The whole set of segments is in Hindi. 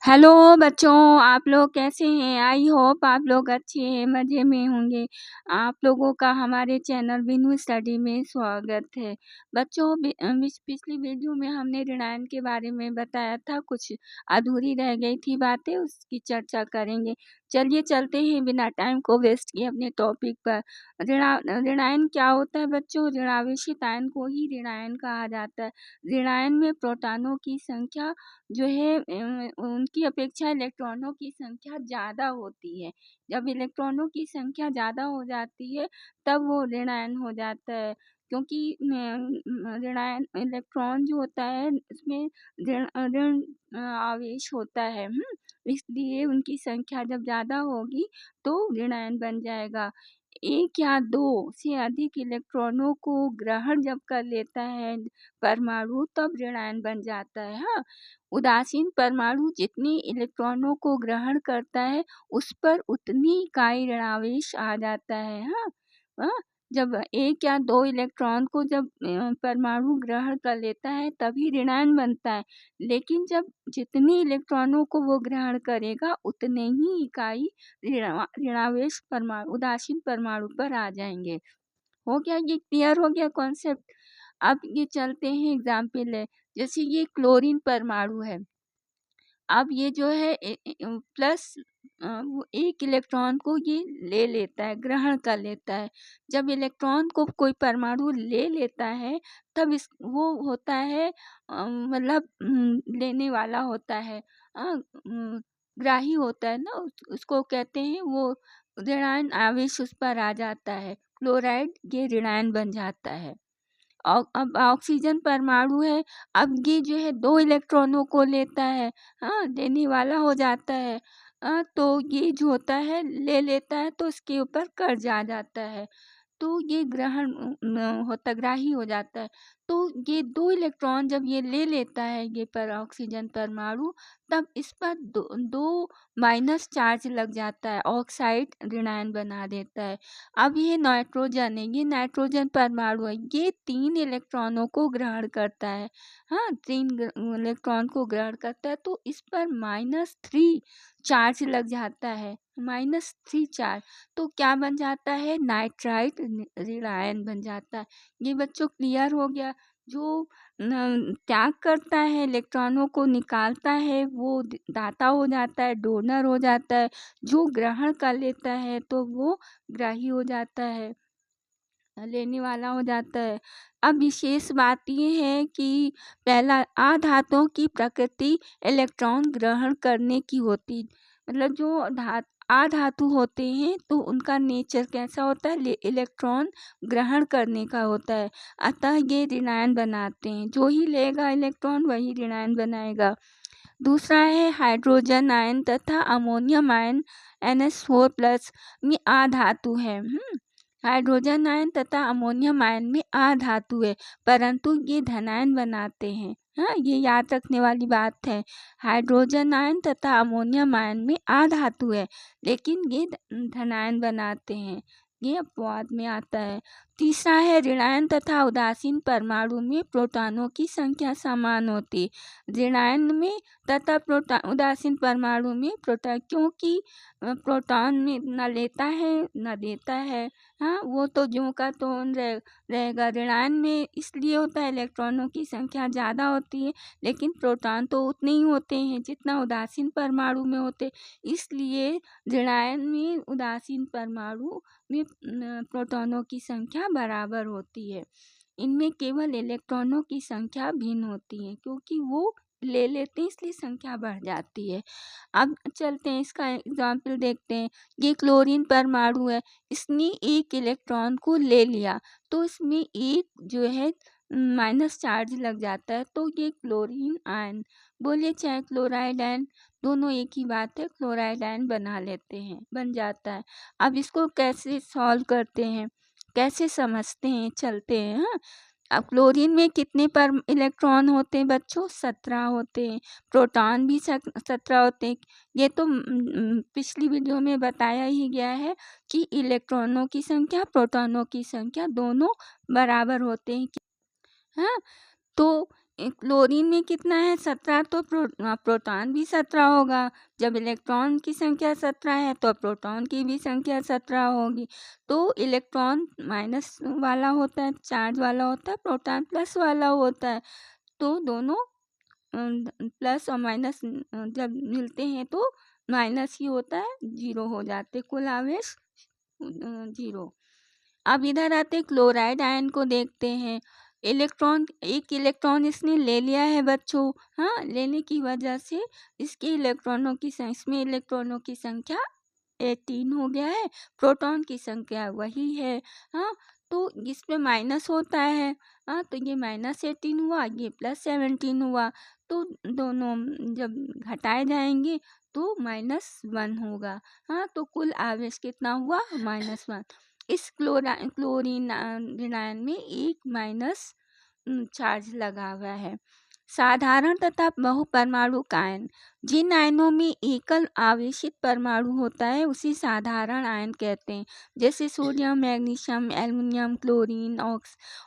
हेलो बच्चों, आप लोग कैसे हैं? आई होप आप लोग अच्छे हैं, मज़े में होंगे। आप लोगों का हमारे चैनल बिनू स्टडी में स्वागत है। बच्चों, पिछली वीडियो में हमने ऋणायन के बारे में बताया था, कुछ अधूरी रह गई थी बातें, उसकी चर्चा करेंगे। चलिए चलते हैं बिना टाइम को वेस्ट किए अपने टॉपिक पर। ऋणायन क्या होता है बच्चों? ऋणावेशित आयन को ही ऋणायन कहा जाता है। ऋणायन में प्रोटॉनों की संख्या जो है उनकी अपेक्षा इलेक्ट्रॉनों की संख्या ज़्यादा होती है। जब इलेक्ट्रॉनों की संख्या ज़्यादा हो जाती है तब वो ऋणायन हो जाता है, क्योंकि ऋणायन इलेक्ट्रॉन जो होता है उसमें ऋण ऋण आवेश होता है। इसलिए उनकी संख्या जब ज़्यादा होगी तो ऋणायन बन जाएगा। 1 या 2 से अधिक इलेक्ट्रॉनों को ग्रहण जब कर लेता है परमाणु तब ऋणायन बन जाता है। हाँ, उदासीन परमाणु जितनी इलेक्ट्रॉनों को ग्रहण करता है उस पर उतनी इकाई ऋणावेश आ जाता है। हाँ, हाँ, जब 1 या 2 इलेक्ट्रॉन को जब परमाणु ग्रहण कर लेता है तभी ऋणायन बनता है, लेकिन जब जितनी इलेक्ट्रॉनों को वो ग्रहण करेगा उतने ही इकाई ऋणावेश परमाणु उदासीन परमाणु पर आ जाएंगे। हो गया, ये क्लियर हो गया कॉन्सेप्ट। अब ये चलते हैं एग्जाम्पल है, जैसे ये क्लोरीन परमाणु है। अब ये जो है प्लस वो 1 इलेक्ट्रॉन को ये ले लेता है, ग्रहण कर लेता है। जब इलेक्ट्रॉन को कोई परमाणु ले लेता है तब वो होता है मतलब लेने वाला होता है, ग्राही होता है ना, उसको कहते हैं, वो ऋणायन आवेश उस पर आ जाता है। क्लोराइड ये ऋणायन बन जाता है। अब ऑक्सीजन परमाणु है, अब ये जो है 2 इलेक्ट्रॉनों को लेता है, लेने वाला हो जाता है। तो ये जो होता है ले लेता है तो उसके ऊपर कर्ज आ जाता है, तो ये ग्रहण होता ग्राही हो जाता है। तो ये 2 इलेक्ट्रॉन जब ये ले लेता है ये पर ऑक्सीजन परमाणु, तब इस पर 2 माइनस चार्ज लग जाता है, ऑक्साइड ऋणायन बना देता है। अब ये नाइट्रोजन है, ये नाइट्रोजन परमाणु है, ये 3 इलेक्ट्रॉनों को ग्रहण करता है। 3 इलेक्ट्रॉन को ग्रहण करता है तो इस पर -3 चार्ज लग जाता है, -3 चार्ज। तो क्या बन जाता है? नाइट्राइट ऋणायन बन जाता है। ये बच्चों क्लियर हो गया। जो त्याग करता है, इलेक्ट्रॉनों को निकालता है, वो दाता हो जाता है, डोनर हो जाता है। जो ग्रहण कर लेता है तो वो ग्राही हो जाता है, लेने वाला हो जाता है। अब विशेष बात ये है कि पहला, अधातुओं की प्रकृति इलेक्ट्रॉन ग्रहण करने की होती, मतलब जो अधातु होते हैं तो उनका नेचर कैसा होता है? इलेक्ट्रॉन ग्रहण करने का होता है, अतः ये ऋणायन बनाते हैं। जो ही लेगा इलेक्ट्रॉन वही ऋणायन बनाएगा। दूसरा है हाइड्रोजन आयन तथा अमोनियम आयन NH4+ में अधातु है। हाइड्रोजन आयन तथा अमोनियम आयन में अधातु है, परंतु ये धनायन बनाते हैं। ये याद रखने वाली बात है। हाइड्रोजन आयन तथा अमोनियम आयन में अधातु है, लेकिन ये धनायन बनाते हैं। ये अपवाद में आता है। तीसरा है ऋणायन तथा उदासीन परमाणु में प्रोटॉनों की संख्या समान होती, ऋणायन में तथा उदासीन परमाणु में प्रोटॉन, क्योंकि प्रोटॉन में न लेता है न देता है। वो तो ज्यों का त्यों रहेगा। ऋणायन में इसलिए होता है इलेक्ट्रॉनों की संख्या ज़्यादा होती है, लेकिन प्रोटॉन तो उतने ही होते हैं जितना उदासीन परमाणु में होते, इसलिए ऋणायन में उदासीन परमाणु में प्रोटॉनों की संख्या बराबर होती है। इनमें केवल इलेक्ट्रॉनों की संख्या भिन्न होती है, क्योंकि वो ले लेते हैं इसलिए संख्या बढ़ जाती है। अब चलते हैं, इसका एग्जाम्पल देखते हैं। ये क्लोरीन परमाणु है, इसने 1 इलेक्ट्रॉन को ले लिया तो इसमें एक जो है माइनस चार्ज लग जाता है, तो ये क्लोरीन आयन, बोलिए चाहे क्लोराइड आयन, दोनों एक ही बात है, क्लोराइड आयन बना लेते हैं, बन जाता है। अब इसको कैसे सॉल्व करते हैं, कैसे समझते हैं, चलते हैं। अब क्लोरीन में कितने पर इलेक्ट्रॉन होते हैं बच्चों? 17 होते हैं। प्रोटॉन भी 17 होते हैं। ये तो पिछली वीडियो में बताया ही गया है कि इलेक्ट्रॉनों की संख्या प्रोटॉनों की संख्या दोनों बराबर होते हैं। हाँ, तो क्लोरीन में कितना है 17, तो प्रोटॉन भी 17 होगा। जब इलेक्ट्रॉन की संख्या 17 है तो प्रोटॉन की भी संख्या 17 होगी। तो इलेक्ट्रॉन माइनस वाला होता है, चार्ज वाला होता है, प्रोटॉन प्लस वाला होता है। तो दोनों प्लस और माइनस जब मिलते हैं तो माइनस ही होता है, 0 हो जाते कुल आवेश 0। अब इधर आते क्लोराइड आयन को देखते हैं। एक इलेक्ट्रॉन इसने ले लिया है बच्चों। हाँ, लेने की वजह से इसमें इलेक्ट्रॉनों की संख्या 18 हो गया है, प्रोटॉन की संख्या वही है। हाँ, तो इसमें माइनस होता है। हाँ, तो ये -18 हुआ, ये +17 हुआ। तो दोनों जब घटाए जाएंगे तो -1 होगा। हाँ, तो कुल आवेश कितना हुआ -1। इस क्लोरीन आयन में एक माइनस चार्ज लगा हुआ है। साधारण तथा बहुपरमाणु आयन, जिन आयनों में एकल आवेशित परमाणु होता है उसे साधारण आयन कहते हैं। जैसे sodium, magnesium, aluminium, chlorine,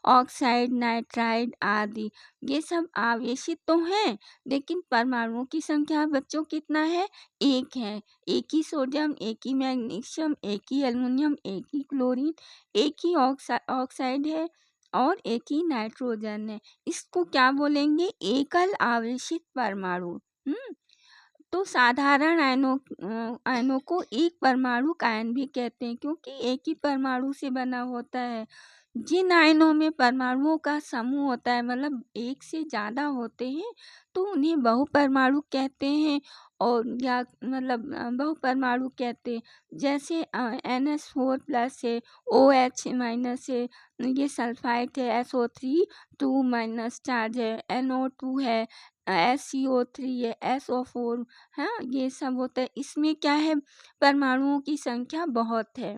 oxide, nitride आदि। ये सब आवेशित तो हैं, लेकिन परमाणुओं की संख्या बच्चों कितना है, एक है। एक ही सोडियम, एक ही मैग्नीशियम, एक ही एल्युमिनियम, एक ही क्लोरीन, एक ही ऑक्साइड है और एक ही नाइट्रोजन है। इसको क्या बोलेंगे, एकल आवेशित परमाणु। तो साधारण आयनों को एक परमाणु आयन भी कहते हैं, क्योंकि एक ही परमाणु से बना होता है। जिन आयनों में परमाणुओं का समूह होता है, मतलब एक से ज़्यादा होते हैं, तो उन्हें बहुपरमाणु कहते हैं। और या मतलब बहुपरमाणु कहते हैं। जैसे NH4+ है, OH- है, ये सल्फाइड है, SO3 2- चार्ज है, NO2 है, SCO3 है, SO4। हाँ, ये सब होता है। इसमें क्या है, परमाणुओं की संख्या बहुत है।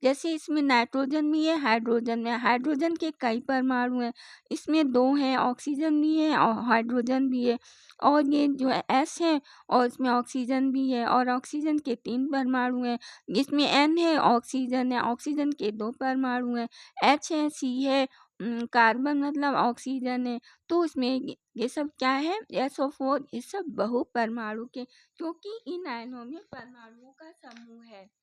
जैसे इसमें नाइट्रोजन भी है, हाइड्रोजन में। हाइड्रोजन के कई परमाणु हैं, इसमें 2 हैं, ऑक्सीजन भी है और हाइड्रोजन भी है। और ये जो है S है और इसमें ऑक्सीजन भी है, और ऑक्सीजन के 3 परमाणु हैं। इसमें N है, ऑक्सीजन है, ऑक्सीजन के 2 परमाणु हैं। H है, C है, कार्बन मतलब ऑक्सीजन है। तो इसमें ये सब क्या है, SO4, ये सब बहुपरमाणु के, क्योंकि इन आयनों में परमाणुओं का समूह है।